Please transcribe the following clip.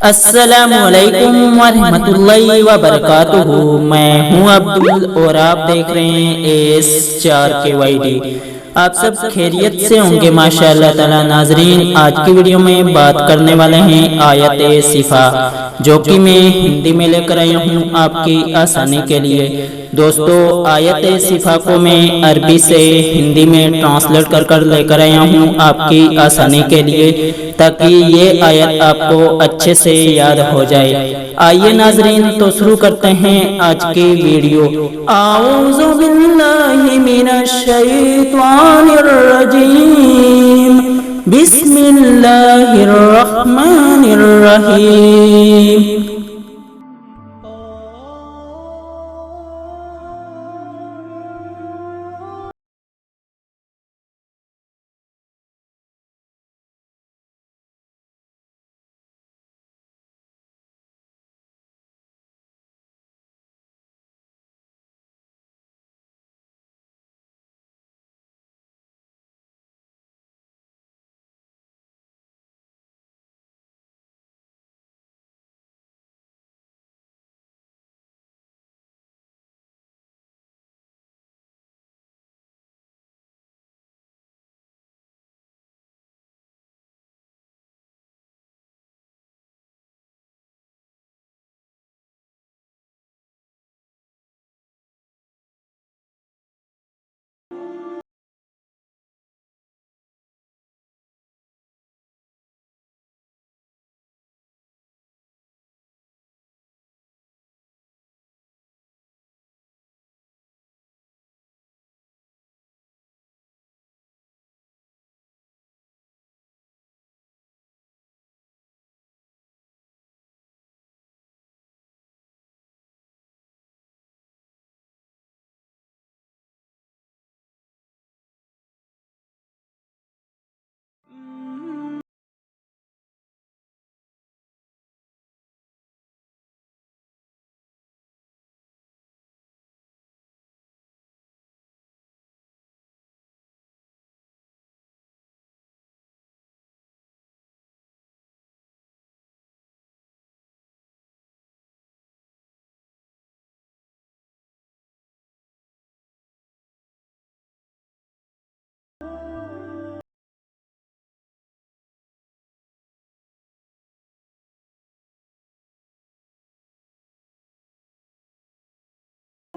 السلام علیکم ورحمۃ اللہ وبرکاتہ۔ میں ہوں عبدل اور آپ دیکھ رہے ہیں AS4KYD۔ آپ سب خیریت سے ہوں گے ماشاء اللہ تعالی۔ ناظرین، آج کی ویڈیو میں بات کرنے والے ہیں آیت صفا، جو کہ میں ہندی میں لے کر آیا ہوں آپ کی آسانی کے لیے۔ دوستو، آیت صفا کو میں عربی سے ہندی میں ٹرانسلیٹ کر لے کر آیا ہوں آپ کی آسانی کے لیے، تاکہ یہ آیت آپ کو اچھے سے یاد ہو جائے۔ آئیے ناظرین، تو شروع کرتے ہیں آج کی ویڈیو۔ اعوذ باللہ من الشیطان الرجیم، بسم اللہ الرحمن الرحیم۔